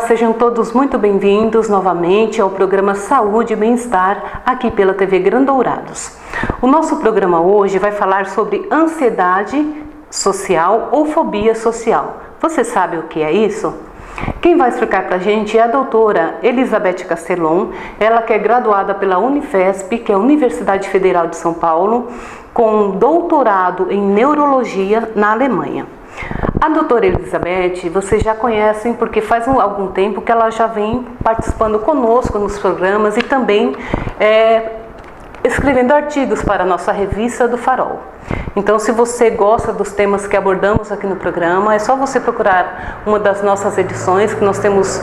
sejam todos muito bem-vindos novamente ao programa Saúde e Bem-Estar aqui pela TV Grandourados. O nosso programa hoje vai falar sobre ansiedade social ou fobia social. Você sabe o que é isso? Quem vai explicar para a gente é a doutora Elizabeth Castelon, ela que é graduada pela Unifesp, que é a Universidade Federal de São Paulo, com doutorado em neurologia na Alemanha. A doutora Elizabeth, vocês já conhecem porque faz algum tempo que ela já vem participando conosco nos programas e também escrevendo artigos para a nossa revista do Farol. Então, se você gosta dos temas que abordamos aqui no programa, é só você procurar uma das nossas edições, que nós temos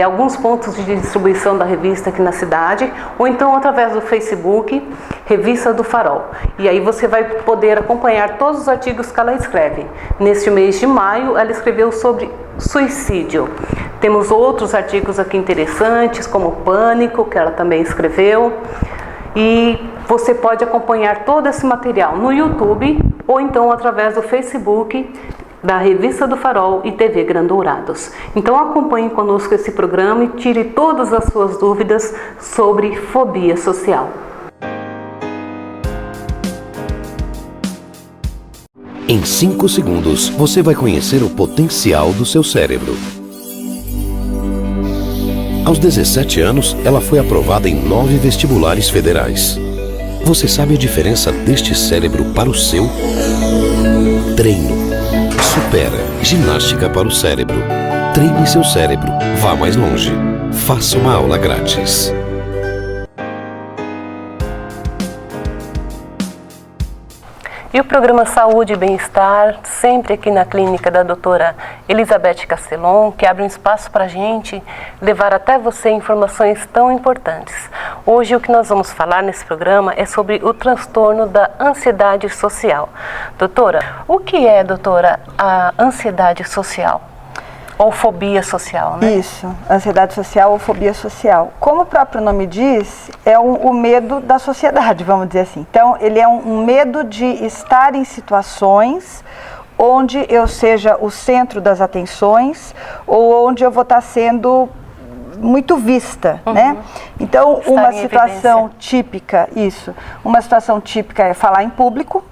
alguns pontos de distribuição da revista aqui na cidade, ou então através do Facebook, Revista do Farol. E aí você vai poder acompanhar todos os artigos que ela escreve. Neste mês de maio, ela escreveu sobre suicídio. Temos outros artigos aqui interessantes, como Pânico, que ela também escreveu. E você pode acompanhar todo esse material no YouTube ou então através do Facebook da Revista do Farol e TV Grandourados. Então acompanhe conosco esse programa e tire todas as suas dúvidas sobre fobia social. Em 5 segundos, você vai conhecer o potencial do seu cérebro. Aos 17 anos, ela foi aprovada em 9 vestibulares federais. Você sabe a diferença deste cérebro para o seu? Treino. Supera. Ginástica para o cérebro. Treine seu cérebro. Vá mais longe. Faça uma aula grátis. E o programa Saúde e Bem-Estar, sempre aqui na clínica da doutora Elizabeth Castelon, que abre um espaço para a gente levar até você informações tão importantes. Hoje o que nós vamos falar nesse programa é sobre o transtorno da ansiedade social. Doutora, o que é, doutora, a ansiedade social? Ou fobia social, né? Isso, ansiedade social ou fobia social. Como o próprio nome diz, é o medo da sociedade, vamos dizer assim. Então, ele é um medo de estar em situações onde eu seja o centro das atenções ou onde eu vou estar sendo muito vista, né? Então, uma situação típica, uma situação típica é falar em público.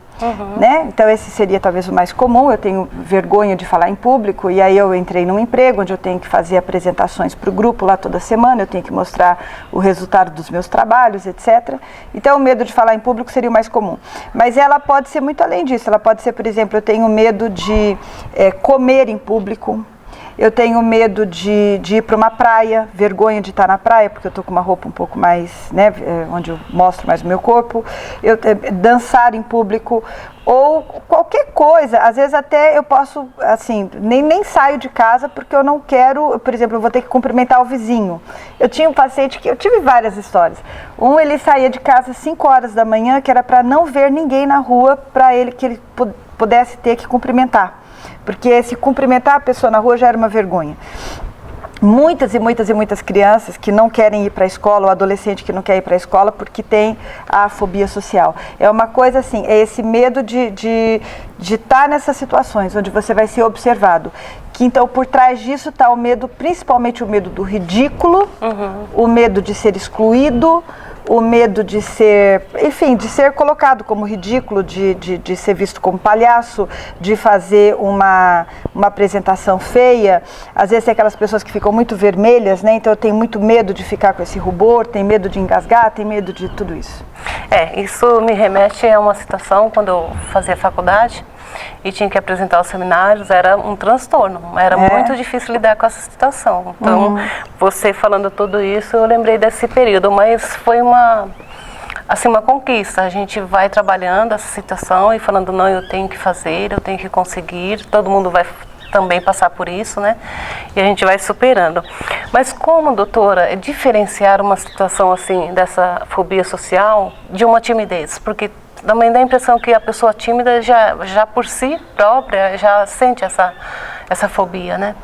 Né? Então esse seria talvez o mais comum. Eu tenho vergonha de falar em público e aí eu entrei num emprego onde eu tenho que fazer apresentações para o grupo lá toda semana, eu tenho que mostrar o resultado dos meus trabalhos, etc. Então o medo de falar em público seria o mais comum. Mas ela pode ser muito além disso. Ela pode ser, por exemplo, eu tenho medo de comer em público. Eu tenho medo de ir para uma praia, vergonha de estar na praia, porque eu estou com uma roupa um pouco mais, né, onde eu mostro mais o meu corpo. Dançar em público, ou qualquer coisa. Às vezes até eu posso, assim, nem saio de casa porque eu não quero, por exemplo, eu vou ter que cumprimentar o vizinho. Eu tinha um paciente que, eu tive várias histórias. Ele saía de casa às 5 horas da manhã, que era para não ver ninguém na rua, para que ele pudesse ter que cumprimentar. Porque se cumprimentar a pessoa na rua já era uma vergonha. Muitas e muitas crianças que não querem ir para a escola, ou adolescente que não quer ir para a escola porque tem a fobia social. É uma coisa assim, é esse medo de estar nessas situações onde você vai ser observado. Que então por trás disso está o medo, principalmente o medo do ridículo, o medo de ser excluído, o medo de ser, enfim, de ser colocado como ridículo, de ser visto como palhaço, de fazer uma apresentação feia. Às vezes tem aquelas pessoas que ficam muito vermelhas, né? Então eu tenho muito medo de ficar com esse rubor, tenho medo de engasgar, tenho medo de tudo isso. Isso me remete a uma situação quando eu fazia faculdade e tinha que apresentar os seminários, era um transtorno, era muito difícil lidar com essa situação. Então, você falando tudo isso, eu lembrei desse período, mas foi uma conquista. A gente vai trabalhando essa situação e falando, não, eu tenho que fazer, eu tenho que conseguir, todo mundo vai também passar por isso, né? E a gente vai superando. Mas como, doutora, diferenciar uma situação assim, dessa fobia social, de uma timidez? Porque também dá a impressão que a pessoa tímida já por si própria já sente essa fobia, né?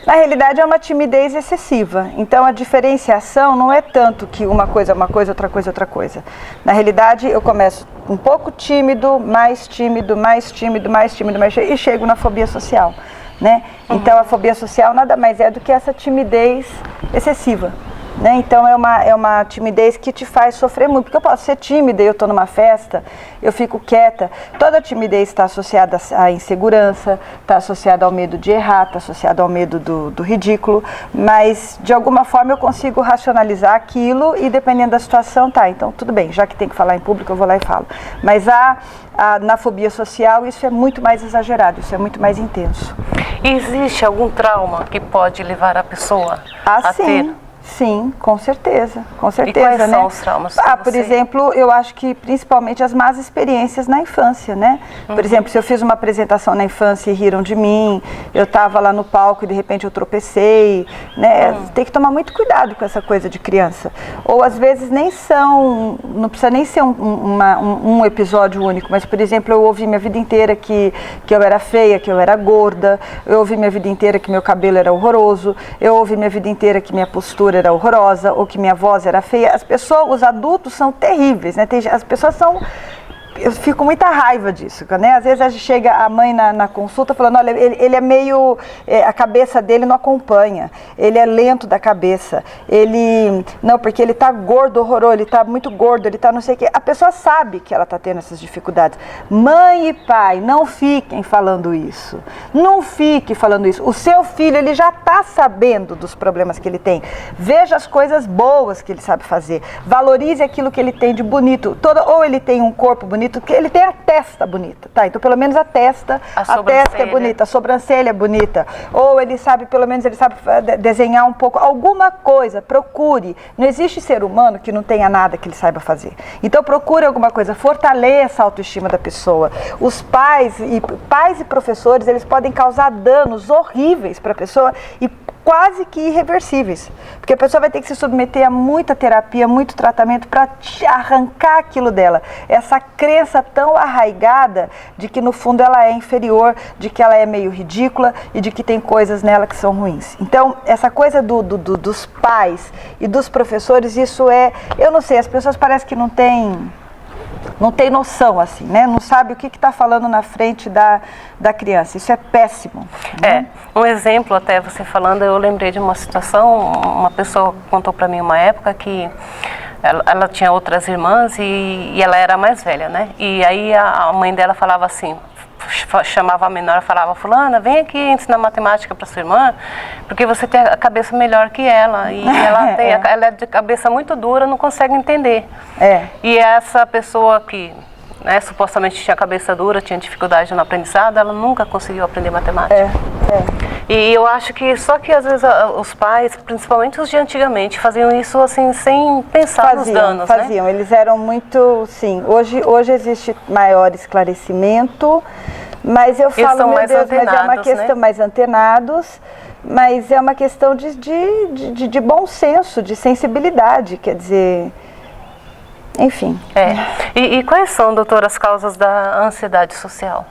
Na realidade é uma timidez excessiva, então a diferenciação não é tanto que uma coisa é uma coisa, outra coisa é outra coisa. Na realidade eu começo um pouco tímido, mais tímido, mais tímido, mais tímido, e chego na fobia social. né? Então a fobia social nada mais é do que essa timidez excessiva. Né? Então é uma timidez que te faz sofrer muito, porque eu posso ser tímida e eu estou numa festa, eu fico quieta. Toda timidez está associada à insegurança, está associada ao medo de errar, está associada ao medo do ridículo, mas de alguma forma eu consigo racionalizar aquilo e dependendo da situação, tá, então tudo bem, já que tem que falar em público eu vou lá e falo. Mas na fobia social isso é muito mais exagerado, isso é muito mais intenso. E existe algum trauma que pode levar a pessoa a sim. ter? Sim, com certeza, E quais são os traumas? Por exemplo, eu acho que principalmente as más experiências na infância, né? Por exemplo, se eu fiz uma apresentação na infância e riram de mim, eu estava lá no palco e de repente eu tropecei, né? Tem que tomar muito cuidado com essa coisa de criança. Ou às vezes não precisa nem ser um episódio único, mas por exemplo, eu ouvi minha vida inteira que eu era feia, que eu era gorda, eu ouvi minha vida inteira que meu cabelo era horroroso, eu ouvi minha vida inteira que minha postura era horrorosa, ou que minha voz era feia. Os adultos são terríveis, né? As pessoas são... Eu fico com muita raiva disso, né? Às vezes a gente chega a mãe na consulta falando, olha, ele é meio... a cabeça dele não acompanha, ele é lento da cabeça, não, porque ele tá gordo, horroroso, ele tá muito gordo, ele tá não sei o quê. A pessoa sabe que ela tá tendo essas dificuldades. Mãe e pai, não fiquem falando isso. Não fique falando isso. O seu filho, ele já tá sabendo dos problemas que ele tem. Veja as coisas boas que ele sabe fazer. Valorize aquilo que ele tem de bonito. Ou ele tem um corpo bonito, que ele tem a testa bonita, tá? Então pelo menos a testa é bonita, a sobrancelha é bonita. Ou ele sabe, pelo menos ele sabe desenhar um pouco, alguma coisa, procure. Não existe ser humano que não tenha nada que ele saiba fazer. Então procure alguma coisa, fortaleça a autoestima da pessoa. Os pais e professores, eles podem causar danos horríveis para a pessoa e quase que irreversíveis, porque a pessoa vai ter que se submeter a muita terapia, muito tratamento para arrancar aquilo dela, essa crença tão arraigada de que no fundo ela é inferior, de que ela é meio ridícula e de que tem coisas nela que são ruins. Então essa coisa dos pais e dos professores, isso eu não sei, as pessoas parecem que não tem noção, assim, né? Não sabe o que está falando na frente da criança. Isso é péssimo. Né? Um exemplo, até você falando, eu lembrei de uma situação, uma pessoa contou para mim uma época que ela tinha outras irmãs e ela era a mais velha, né? E aí a mãe dela falava assim, chamava a menor, falava, fulana, vem aqui ensinar matemática para sua irmã, porque você tem a cabeça melhor que ela, e ela é de cabeça muito dura, não consegue entender. E essa pessoa que, né, supostamente tinha cabeça dura, tinha dificuldade no aprendizado, ela nunca conseguiu aprender matemática. E eu acho que só que às vezes os pais, principalmente os de antigamente, faziam isso assim sem pensar nos danos, faziam. Né? Eles eram muito, sim. Hoje existe maior esclarecimento, mas eu falo, meu Deus, mas é uma questão, né? Mais antenados, mas é uma questão de bom senso, de sensibilidade, quer dizer, enfim. E quais são, doutora, as causas da ansiedade social?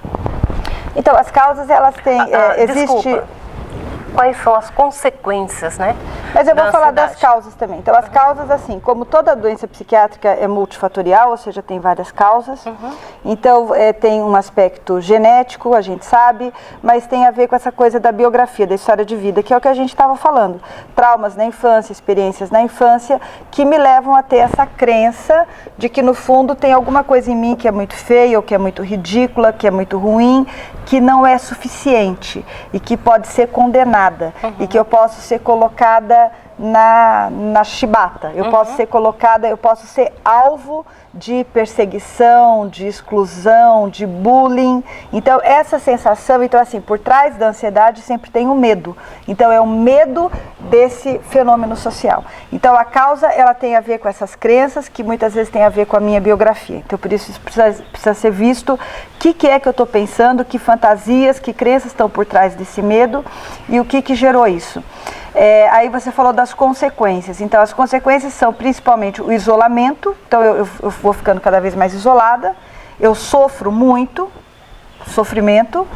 Então, as causas, elas têm... Desculpa. Quais são as consequências, né? Mas eu vou falar das causas também. Então, as causas, assim, como toda doença psiquiátrica é multifatorial, ou seja, tem várias causas. Então, tem um aspecto genético, a gente sabe, mas tem a ver com essa coisa da biografia, da história de vida, que é o que a gente estava falando. Traumas na infância, experiências na infância, que me levam a ter essa crença de que, no fundo, tem alguma coisa em mim que é muito feia, ou que é muito ridícula, que é muito ruim, que não é suficiente e que pode ser condenada. E que eu posso ser colocada na chibata, eu posso ser colocada, eu posso ser alvo de perseguição, de exclusão, de bullying. Então essa sensação, então assim, por trás da ansiedade sempre tem o medo. Então é o medo desse fenômeno social. Então a causa, ela tem a ver com essas crenças, que muitas vezes tem a ver com a minha biografia. Então por isso precisa ser visto o que é que eu estou pensando, que fantasias, que crenças estão por trás desse medo e o que gerou isso. Aí você falou das consequências. Então as consequências são principalmente o isolamento. Então eu vou ficando cada vez mais isolada, eu sofro muito, sofrimento,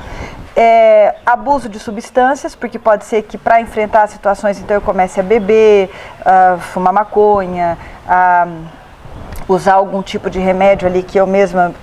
abuso de substâncias, porque pode ser que para enfrentar situações, então eu comece a beber, fumar maconha, usar algum tipo de remédio ali que eu mesma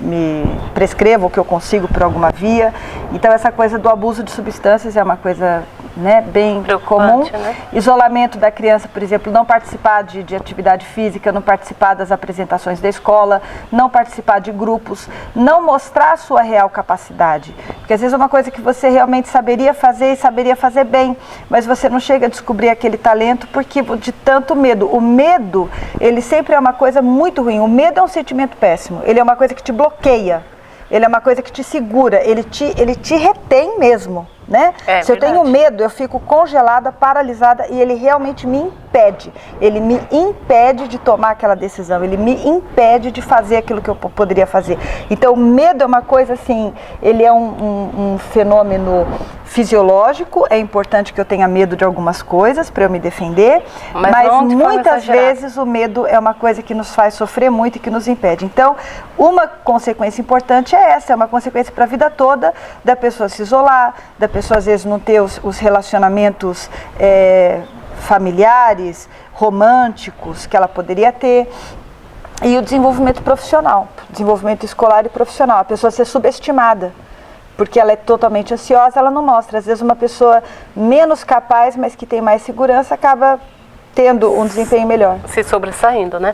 me prescrevo, ou que eu consigo por alguma via. Então essa coisa do abuso de substâncias é uma coisa, né, bem comum. Né? Isolamento da criança, por exemplo, não participar de atividade física, não participar das apresentações da escola, não participar de grupos, não mostrar a sua real capacidade. Porque às vezes é uma coisa que você realmente saberia fazer e saberia fazer bem, mas você não chega a descobrir aquele talento porque de tanto medo. O medo, ele sempre é uma coisa muito ruim. O medo é um sentimento péssimo, ele é uma coisa que te bloqueia. Ele é uma coisa que te segura, ele te retém mesmo, né? Se eu tenho medo, eu fico congelada, paralisada e ele realmente me impede. Ele me impede de tomar aquela decisão, ele me impede de fazer aquilo que eu poderia fazer. Então, o medo é uma coisa assim, ele é um fenômeno fisiológico, é importante que eu tenha medo de algumas coisas para eu me defender, mas muitas vezes o medo é uma coisa que nos faz sofrer muito e que nos impede. Então, uma consequência importante é essa, é uma consequência para a vida toda da pessoa se isolar, da pessoa às vezes não ter os relacionamentos familiares, românticos que ela poderia ter. E o desenvolvimento profissional, desenvolvimento escolar e profissional, a pessoa ser subestimada. Porque ela é totalmente ansiosa, ela não mostra. Às vezes uma pessoa menos capaz, mas que tem mais segurança, acaba tendo um desempenho melhor. Se sobressaindo, né?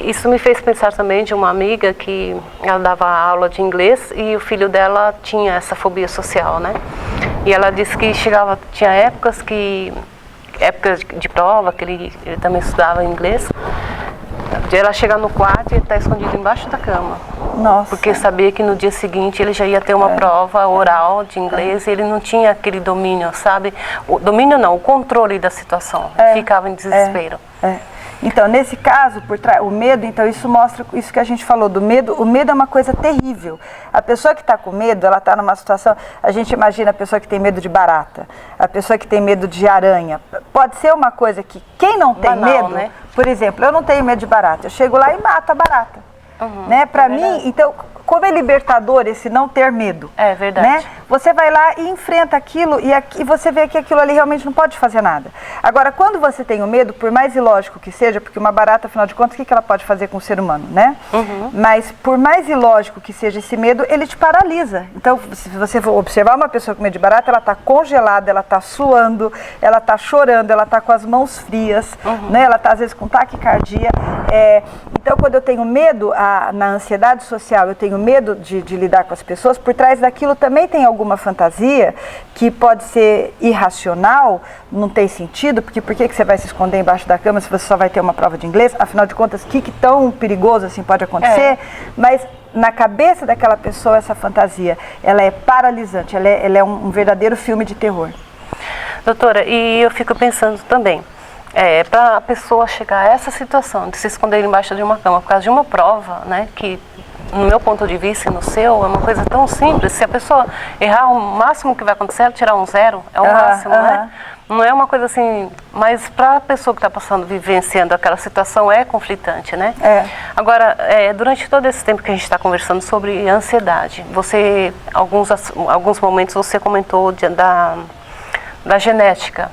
Isso me fez pensar também de uma amiga que ela dava aula de inglês e o filho dela tinha essa fobia social, né? E ela disse que tinha épocas de prova, que ele também estudava inglês, de ela chegar no quarto e ele estar escondido embaixo da cama. Nossa. Porque sabia que no dia seguinte ele já ia ter uma prova oral de inglês e ele não tinha aquele domínio, sabe? O domínio não, o controle da situação. Ele ficava em desespero. Então, nesse caso, o medo, então isso mostra isso que a gente falou do medo. O medo é uma coisa terrível. A pessoa que está com medo, ela está numa situação, a gente imagina a pessoa que tem medo de barata, a pessoa que tem medo de aranha. Pode ser uma coisa que quem não tem medo, né? Por exemplo, eu não tenho medo de barata, eu chego lá e mato a barata. Né? Para mim, então, como é libertador esse não ter medo. É verdade. Né? Você vai lá e enfrenta aquilo e você vê que aquilo ali realmente não pode fazer nada. Agora, quando você tem o medo, por mais ilógico que seja, porque uma barata, afinal de contas, o que ela pode fazer com o ser humano, né? Mas, por mais ilógico que seja esse medo, ele te paralisa. Então, se você for observar uma pessoa com medo de barata, ela está congelada, ela está suando, ela está chorando, ela está com as mãos frias, né? Ela está, às vezes, com taquicardia. Então, quando eu tenho medo, na ansiedade social, eu tenho medo de lidar com as pessoas, por trás daquilo também tem alguma fantasia que pode ser irracional, não tem sentido, porque por que você vai se esconder embaixo da cama se você só vai ter uma prova de inglês? Afinal de contas, o que tão perigoso assim pode acontecer? Mas na cabeça daquela pessoa, essa fantasia, ela é paralisante, ela é um verdadeiro filme de terror. Doutora, e eu fico pensando também, para a pessoa chegar a essa situação de se esconder embaixo de uma cama por causa de uma prova, né, que no meu ponto de vista e no seu, é uma coisa tão simples. Se a pessoa errar, o máximo que vai acontecer é tirar um 0, é o máximo, né? Não é uma coisa assim, mas para a pessoa que está vivenciando aquela situação é conflitante, né? Agora, durante todo esse tempo que a gente está conversando sobre ansiedade, alguns momentos você comentou da genética.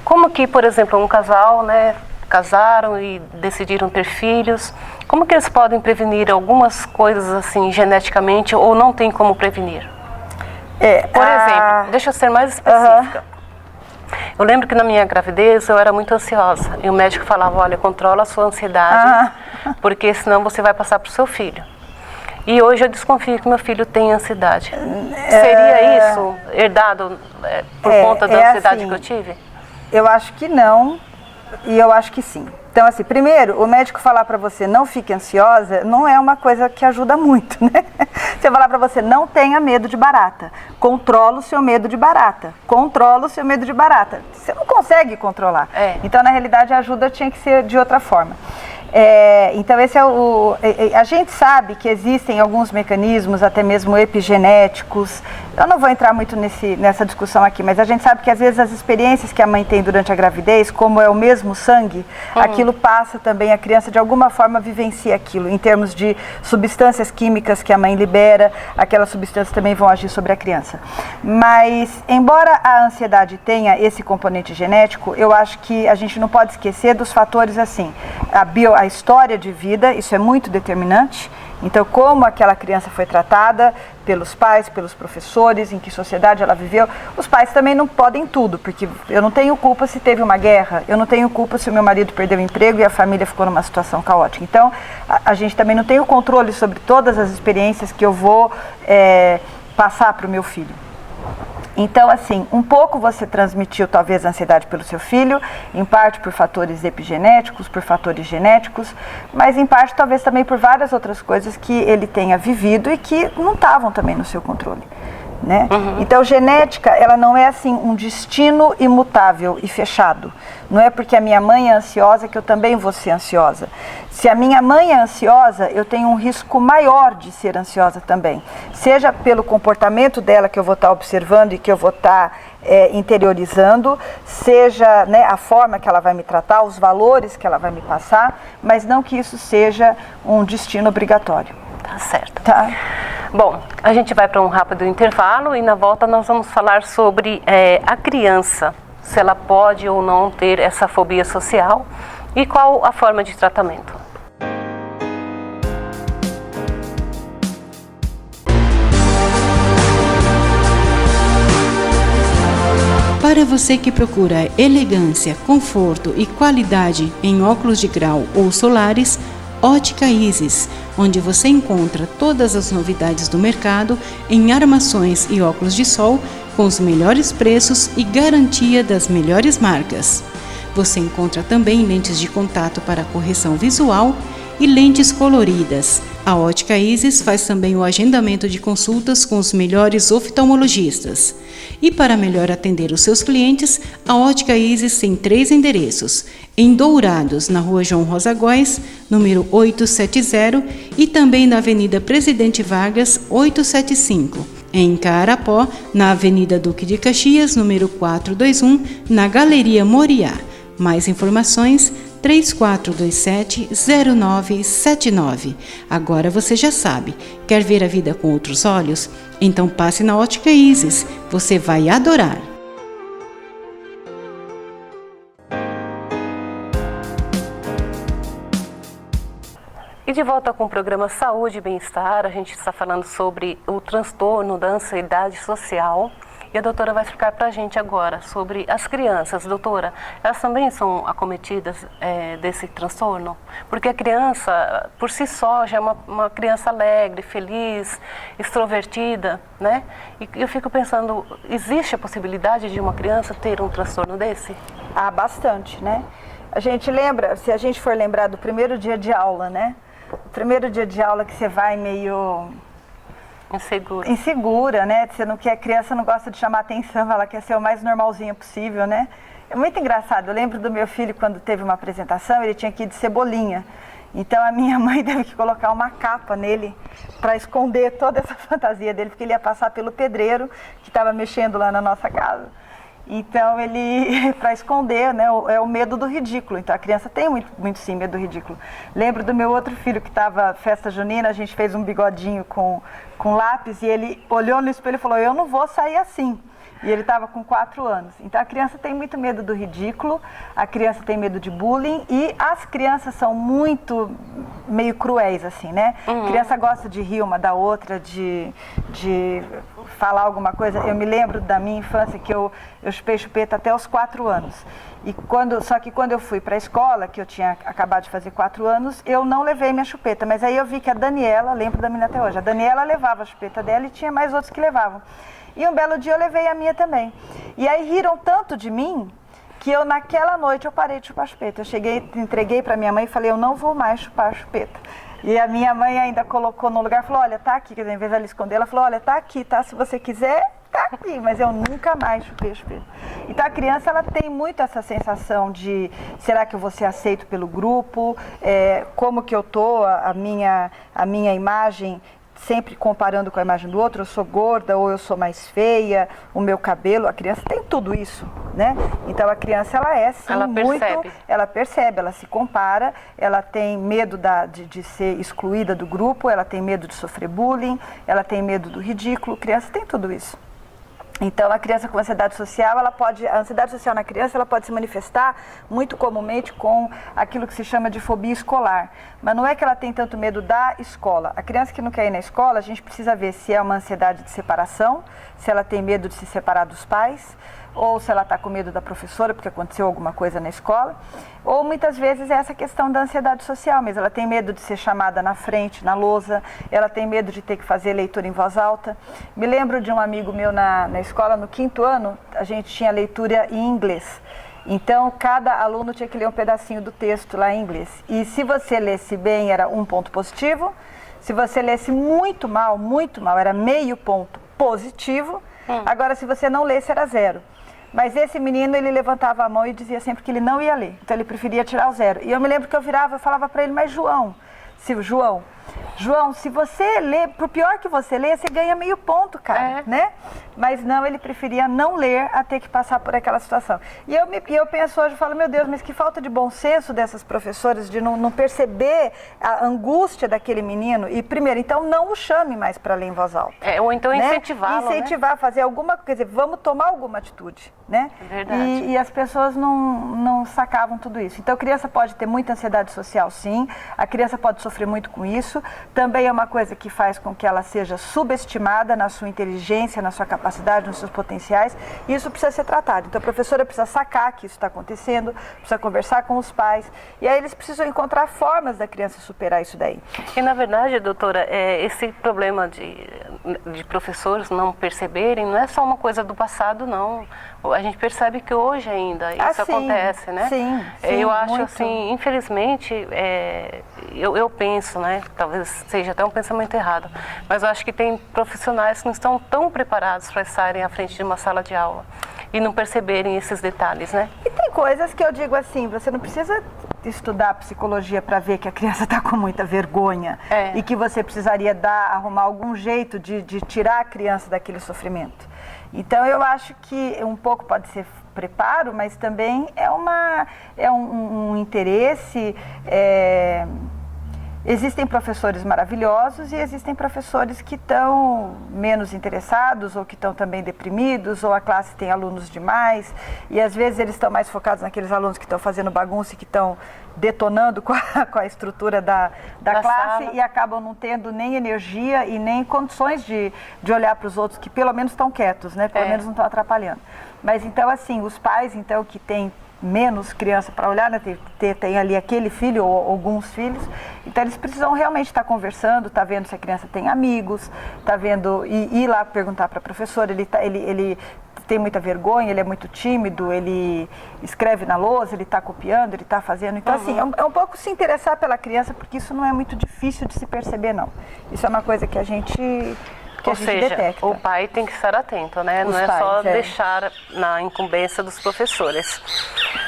Como que, por exemplo, um casal, né, casaram e decidiram ter filhos, como que eles podem prevenir algumas coisas assim geneticamente ou não tem como prevenir? Por exemplo, deixa eu ser mais específica. Eu lembro que na minha gravidez eu era muito ansiosa e o médico falava, olha, controla a sua ansiedade, porque senão você vai passar para o seu filho. E hoje eu desconfio que meu filho tem ansiedade. Seria isso herdado por conta da ansiedade assim, que eu tive? Eu acho que não, e eu acho que sim. Então, assim, primeiro, o médico falar para você não fique ansiosa não é uma coisa que ajuda muito, né? Você falar para você não tenha medo de barata, controla o seu medo de barata, controla o seu medo de barata. Você não consegue controlar. Então, na realidade, a ajuda tinha que ser de outra forma. Então esse a gente sabe que existem alguns mecanismos, até mesmo epigenéticos. Eu não vou entrar muito nessa discussão aqui, mas a gente sabe que às vezes as experiências que a mãe tem durante a gravidez, como é o mesmo sangue, aquilo passa também, a criança de alguma forma vivencia aquilo, em termos de substâncias químicas que a mãe libera, aquelas substâncias também vão agir sobre a criança. Mas, embora a ansiedade tenha esse componente genético, eu acho que a gente não pode esquecer dos fatores assim, a história de vida, isso é muito determinante, Então, como aquela criança foi tratada pelos pais, pelos professores, em que sociedade ela viveu. Os pais também não podem tudo, porque eu não tenho culpa se teve uma guerra, eu não tenho culpa se o meu marido perdeu o emprego e a família ficou numa situação caótica. Então, a gente também não tem o controle sobre todas as experiências que eu vou passar para o meu filho. Então, assim, um pouco você transmitiu talvez a ansiedade pelo seu filho, em parte por fatores epigenéticos, por fatores genéticos, mas em parte talvez também por várias outras coisas que ele tenha vivido e que não estavam também no seu controle, né? Então, genética, ela não é assim um destino imutável e fechado. Não é porque a minha mãe é ansiosa que eu também vou ser ansiosa. Se a minha mãe é ansiosa, eu tenho um risco maior de ser ansiosa também. Seja pelo comportamento dela que eu vou estar observando e que eu vou estar interiorizando, seja, né, a forma que ela vai me tratar, os valores que ela vai me passar, mas não que isso seja um destino obrigatório. Tá certo. Tá? Bom, a gente vai para um rápido intervalo e na volta nós vamos falar sobre a criança, se ela pode ou não ter essa fobia social e qual a forma de tratamento. Para você que procura elegância, conforto e qualidade em óculos de grau ou solares, Ótica Isis, onde você encontra todas as novidades do mercado em armações e óculos de sol com os melhores preços e garantia das melhores marcas. Você encontra também lentes de contato para correção visual e lentes coloridas. A Ótica Isis faz também o agendamento de consultas com os melhores oftalmologistas. E para melhor atender os seus clientes, a Ótica Isis tem 3 endereços: em Dourados, na Rua João Rosa Góes, número 870, e também na Avenida Presidente Vargas, 875. Em Carapó, na Avenida Duque de Caxias, número 421, na Galeria Moriá. Mais informações, 3427-0979. Agora você já sabe, quer ver a vida com outros olhos? Então passe na Ótica Isis, você vai adorar. E de volta com o programa Saúde e Bem-Estar, a gente está falando sobre o transtorno da ansiedade social. E a doutora vai explicar para a gente agora sobre as crianças. Doutora, elas também são acometidas desse transtorno? Porque a criança, por si só, já é uma criança alegre, feliz, extrovertida, né? E eu fico pensando, existe a possibilidade de uma criança ter um transtorno desse? Ah, bastante, né? A gente lembra, se a gente for lembrar do primeiro dia de aula, né? O primeiro dia de aula que você vai meio... Insegura, né? Você não quer, a criança não gosta de chamar atenção, ela quer ser o mais normalzinho possível, né? É muito engraçado. Eu lembro do meu filho quando teve uma apresentação, ele tinha que ir de Cebolinha. Então a minha mãe teve que colocar uma capa nele para esconder toda essa fantasia dele, porque ele ia passar pelo pedreiro que estava mexendo lá na nossa casa. Então ele, para esconder, né, é o medo do ridículo. Então a criança tem muito sim medo do ridículo. Lembro do meu outro filho que estava festa junina, a gente fez um bigodinho com lápis e ele olhou no espelho e falou: eu não vou sair assim. E ele estava com 4 anos. Então a criança tem muito medo do ridículo, a criança tem medo de bullying e as crianças são muito meio cruéis, assim, né? A criança gosta de rir uma da outra, de falar alguma coisa. Eu me lembro da minha infância que eu chupei chupeta até os 4 anos. Só que quando eu fui para a escola, que eu tinha acabado de fazer 4 anos, eu não levei minha chupeta. Mas aí eu vi que a Daniela, lembro da menina até hoje, a Daniela levava a chupeta dela e tinha mais outros que levavam. E um belo dia eu levei a minha também. E aí riram tanto de mim que eu, naquela noite, eu parei de chupar chupeta. Eu entreguei para minha mãe e falei: eu não vou mais chupar chupeta. E a minha mãe ainda colocou no lugar, falou: olha, tá aqui. Quer dizer, em vez dela esconder, ela falou: olha, tá aqui, tá? Se você quiser, tá aqui. Mas eu nunca mais chupei chupeta. Então a criança, ela tem muito essa sensação de: será que eu vou ser aceito pelo grupo? Como que eu tô? A minha imagem, sempre comparando com a imagem do outro, eu sou gorda ou eu sou mais feia, o meu cabelo, a criança tem tudo isso, né? Então a criança, ela é sim, ela percebe, ela se compara, ela tem medo de ser excluída do grupo, ela tem medo de sofrer bullying, ela tem medo do ridículo, a criança tem tudo isso. Então, a criança com ansiedade social, a ansiedade social na criança, ela pode se manifestar muito comumente com aquilo que se chama de fobia escolar. Mas não é que ela tem tanto medo da escola. A criança que não quer ir na escola, a gente precisa ver se é uma ansiedade de separação, se ela tem medo de se separar dos pais, ou se ela está com medo da professora porque aconteceu alguma coisa na escola, ou muitas vezes é essa questão da ansiedade social mesmo. Ela tem medo de ser chamada na frente, na lousa, ela tem medo de ter que fazer leitura em voz alta. Me lembro de um amigo meu na escola, no 5º ano, a gente tinha leitura em inglês. Então, cada aluno tinha que ler um pedacinho do texto lá em inglês. E se você lesse bem, era 1 ponto positivo. Se você lesse muito mal, era meio ponto positivo. Agora, se você não lesse, era 0. Mas esse menino, ele levantava a mão e dizia sempre que ele não ia ler. Então, ele preferia tirar o 0. E eu me lembro que eu falava para ele, mas João, se você lê, por pior que você lê, você ganha meio ponto, cara, né? Mas não, ele preferia não ler a ter que passar por aquela situação. E eu penso hoje, eu falo, meu Deus, mas que falta de bom senso dessas professoras de não perceber a angústia daquele menino. E primeiro, então não o chame mais para ler em voz alta. Ou então né? incentivá-lo, incentivar, a fazer alguma, quer dizer, vamos tomar alguma atitude, né? É verdade. E as pessoas não sacavam tudo isso. Então a criança pode ter muita ansiedade social, sim. A criança pode sofrer muito com isso. Também é uma coisa que faz com que ela seja subestimada na sua inteligência, na sua capacidade, nos seus potenciais. E isso precisa ser tratado. Então a professora precisa sacar que isso está acontecendo, precisa conversar com os pais. E aí eles precisam encontrar formas da criança superar isso daí. E na verdade, doutora, esse problema de professores não perceberem não é só uma coisa do passado, não. A gente percebe que hoje ainda isso acontece, né? Sim, eu acho muito. assim, infelizmente, eu penso, né? Talvez seja até um pensamento errado, mas eu acho que tem profissionais que não estão tão preparados para estarem à frente de uma sala de aula e não perceberem esses detalhes, né? E tem coisas que eu digo assim, você não precisa estudar psicologia para ver que a criança está com muita vergonha e que você precisaria arrumar algum jeito de tirar a criança daquele sofrimento. Então eu acho que um pouco pode ser preparo, mas também é um interesse. Existem professores maravilhosos e existem professores que estão menos interessados ou que estão também deprimidos, ou a classe tem alunos demais e às vezes eles estão mais focados naqueles alunos que estão fazendo bagunça e que estão detonando com a estrutura da classe sala. E acabam não tendo nem energia e nem condições de olhar para os outros que pelo menos estão quietos, né? Pelo menos não estão atrapalhando. Mas então assim, os pais então que têm menos criança para olhar, né? Tem ali aquele filho ou alguns filhos, então eles precisam realmente estar conversando, tá vendo se a criança tem amigos, tá vendo, e ir lá perguntar para a professora, ele tem muita vergonha, ele é muito tímido, ele escreve na lousa, ele está copiando, ele está fazendo, então assim, é um pouco se interessar pela criança, porque isso não é muito difícil de se perceber, não. Isso é uma coisa que a gente detecta. O pai tem que estar atento, né? Não é só deixar na incumbência dos professores.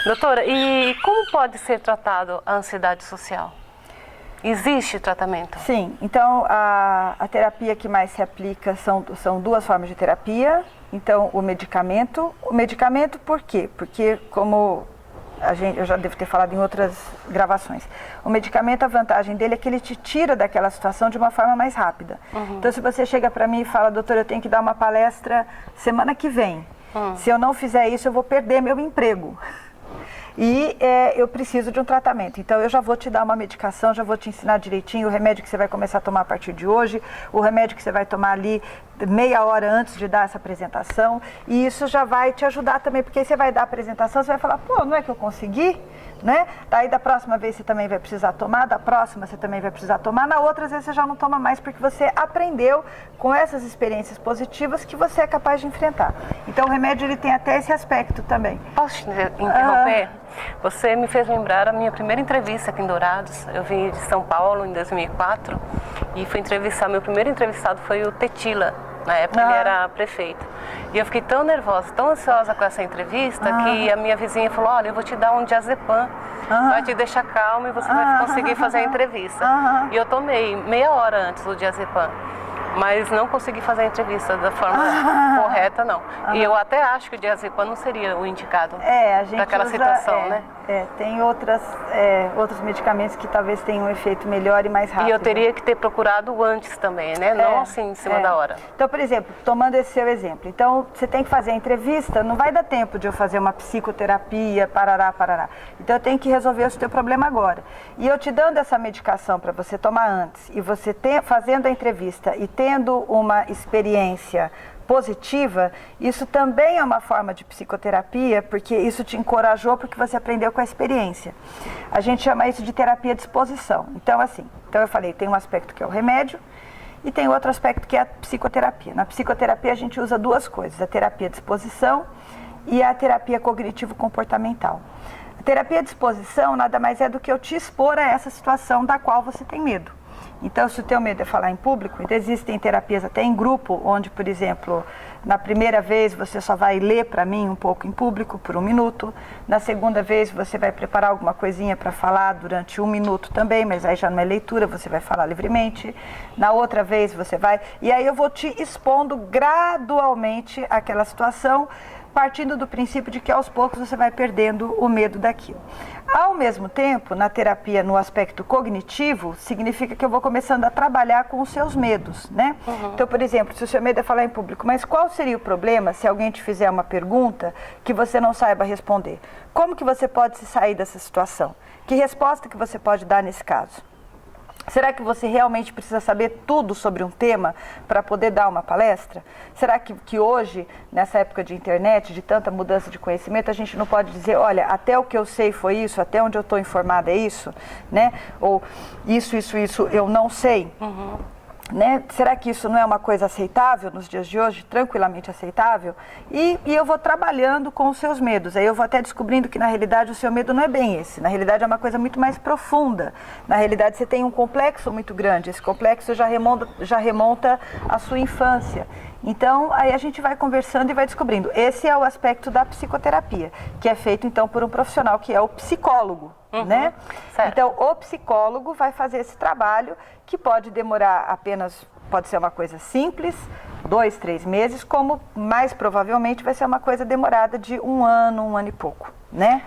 Doutora, e como pode ser tratado a ansiedade social? Existe tratamento? Sim, então a terapia que mais se aplica são 2 formas de terapia. Então o medicamento por quê? Porque como eu já devo ter falado em outras gravações. O medicamento, a vantagem dele é que ele te tira daquela situação de uma forma mais rápida. Então, se você chega para mim e fala, doutora, eu tenho que dar uma palestra semana que vem. Se eu não fizer isso, eu vou perder meu emprego. E eu preciso de um tratamento. Então, eu já vou te dar uma medicação, já vou te ensinar direitinho o remédio que você vai começar a tomar a partir de hoje, o remédio que você vai tomar ali meia hora antes de dar essa apresentação. E isso já vai te ajudar também, porque aí você vai dar a apresentação, você vai falar, pô, não é que eu consegui? Né? Daí da próxima vez você também vai precisar tomar, da próxima você também vai precisar tomar, na outra às vezes você já não toma mais, porque você aprendeu com essas experiências positivas que você é capaz de enfrentar. Então o remédio ele tem até esse aspecto também. Posso te interromper? Você me fez lembrar a minha primeira entrevista aqui em Dourados. Eu vim de São Paulo em 2004 e fui entrevistar, meu primeiro entrevistado foi o Tetila. Na época ele era prefeito. E eu fiquei tão nervosa, tão ansiosa com essa entrevista, que a minha vizinha falou, olha, eu vou te dar um diazepam, vai te deixar calma e você vai conseguir fazer a entrevista. E eu tomei meia hora antes do diazepam. mas não consegui fazer a entrevista da forma correta, não. E eu até acho que o diazepam não seria o indicado para aquela situação, né? Tem outros medicamentos que talvez tenham um efeito melhor e mais rápido. E eu teria que ter procurado antes também, né? Não assim em cima da hora. Então, por exemplo, tomando esse seu exemplo, então você tem que fazer a entrevista, não vai dar tempo de eu fazer uma psicoterapia, parará. Então eu tenho que resolver o seu problema agora. E eu te dando essa medicação para você tomar antes, e você fazendo a entrevista e tendo uma experiência positiva, isso também é uma forma de psicoterapia, porque isso te encorajou porque você aprendeu com a experiência. A gente chama isso de terapia de exposição. Então, eu falei, tem um aspecto que é o remédio e tem outro aspecto que é a psicoterapia. Na psicoterapia a gente usa duas coisas, a terapia de exposição e a terapia cognitivo-comportamental. A terapia de exposição nada mais é do que eu te expor a essa situação da qual você tem medo. Então, se o teu medo é falar em público, existem terapias até em grupo, onde, por exemplo, na primeira vez você só vai ler para mim um pouco em público por 1 minuto, na segunda vez você vai preparar alguma coisinha para falar durante 1 minuto também, mas aí já não é leitura, você vai falar livremente, na outra vez você vai, e aí eu vou te expondo gradualmente aquela situação, partindo do princípio de que aos poucos você vai perdendo o medo daquilo. Ao mesmo tempo, na terapia, no aspecto cognitivo, significa que eu vou começando a trabalhar com os seus medos, né? Então, por exemplo, se o seu medo é falar em público, mas qual seria o problema se alguém te fizer uma pergunta que você não saiba responder? Como que você pode se sair dessa situação? Que resposta que você pode dar nesse caso? Será que você realmente precisa saber tudo sobre um tema para poder dar uma palestra? Será que hoje, nessa época de internet, de tanta mudança de conhecimento, a gente não pode dizer, olha, até o que eu sei foi isso, até onde eu estou informada é isso, né? Ou isso eu não sei. Né? Será que isso não é uma coisa aceitável nos dias de hoje, tranquilamente aceitável? E eu vou trabalhando com os seus medos, aí eu vou até descobrindo que na realidade o seu medo não é bem esse, na realidade é uma coisa muito mais profunda, na realidade você tem um complexo muito grande, esse complexo já remonta à sua infância. Então, aí a gente vai conversando e vai descobrindo. Esse é o aspecto da psicoterapia, que é feito então por um profissional que é o psicólogo, né? Certo. Então, o psicólogo vai fazer esse trabalho que pode demorar apenas, pode ser uma coisa simples, 2, 3 meses, como mais provavelmente vai ser uma coisa demorada de 1 ano e pouco, né?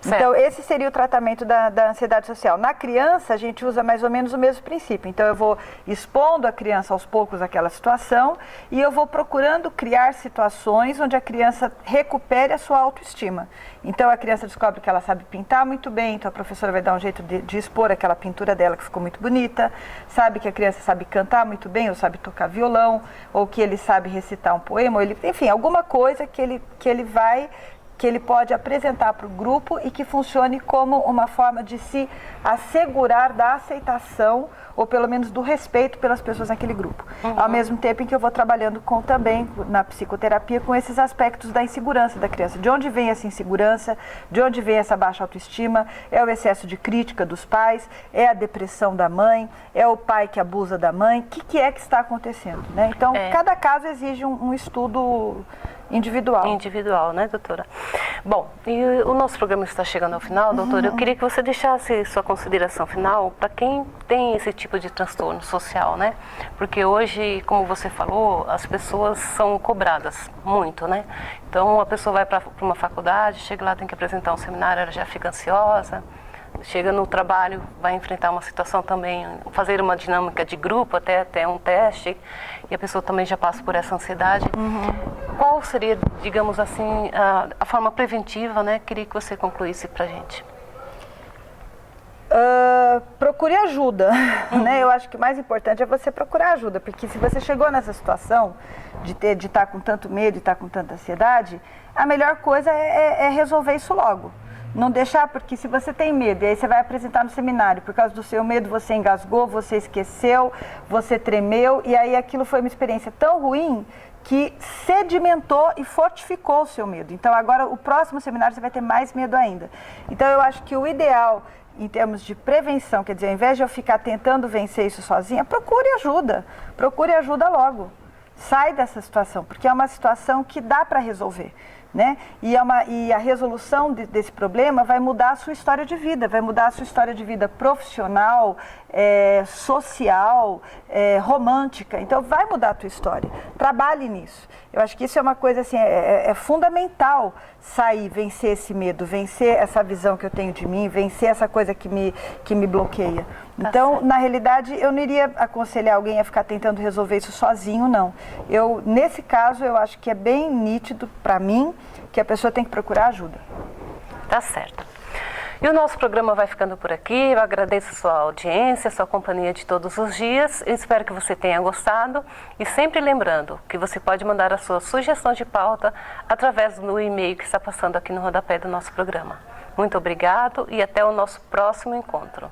Certo. Então, esse seria o tratamento da ansiedade social. Na criança, a gente usa mais ou menos o mesmo princípio. Então, eu vou expondo a criança aos poucos àquela situação e eu vou procurando criar situações onde a criança recupere a sua autoestima. Então, a criança descobre que ela sabe pintar muito bem, então a professora vai dar um jeito de expor aquela pintura dela que ficou muito bonita, sabe que a criança sabe cantar muito bem, ou sabe tocar violão, ou que ele sabe recitar um poema, ou enfim, alguma coisa que ele pode apresentar para o grupo e que funcione como uma forma de se assegurar da aceitação ou pelo menos do respeito pelas pessoas naquele grupo. Ao mesmo tempo em que eu vou trabalhando também na psicoterapia com esses aspectos da insegurança da criança. De onde vem essa insegurança? De onde vem essa baixa autoestima? É o excesso de crítica dos pais? É a depressão da mãe? É o pai que abusa da mãe? O que é que está acontecendo, né? Então, cada caso exige um estudo individual. Individual, né, doutora? Bom, e o nosso programa está chegando ao final, doutora. Eu queria que você deixasse sua consideração final para quem tem esse tipo de transtorno social, né? Porque hoje, como você falou, as pessoas são cobradas muito, né? Então, a pessoa vai para uma faculdade, chega lá, tem que apresentar um seminário, ela já fica ansiosa. Chega no trabalho, vai enfrentar uma situação também, fazer uma dinâmica de grupo, até um teste, e a pessoa também já passa por essa ansiedade. Qual seria, digamos assim, a forma preventiva, né? Queria que você concluísse pra gente. Procure ajuda, né? Eu acho que o mais importante é você procurar ajuda, porque se você chegou nessa situação de estar com tanto medo e estar com tanta ansiedade, a melhor coisa é resolver isso logo. Não deixar, porque se você tem medo e aí você vai apresentar no seminário, por causa do seu medo você engasgou, você esqueceu, você tremeu, e aí aquilo foi uma experiência tão ruim que sedimentou e fortificou o seu medo. Então agora o próximo seminário você vai ter mais medo ainda. Então eu acho que o ideal em termos de prevenção, quer dizer, ao invés de eu ficar tentando vencer isso sozinha, procure ajuda logo. Sai dessa situação, porque é uma situação que dá para resolver. né? E a resolução desse problema vai mudar a sua história de vida, vai mudar a sua história de vida profissional, social, romântica. Então vai mudar a tua história. Trabalhe nisso. Eu acho que isso é uma coisa assim, é fundamental sair, vencer esse medo, vencer essa visão que eu tenho de mim, vencer essa coisa que me bloqueia. Então, na realidade, eu não iria aconselhar alguém a ficar tentando resolver isso sozinho, não. Nesse caso, eu acho que é bem nítido para mim que a pessoa tem que procurar ajuda. Tá certo. E o nosso programa vai ficando por aqui. Eu agradeço a sua audiência, a sua companhia de todos os dias. Eu espero que você tenha gostado. E sempre lembrando que você pode mandar a sua sugestão de pauta através do e-mail que está passando aqui no rodapé do nosso programa. Muito obrigado e até o nosso próximo encontro.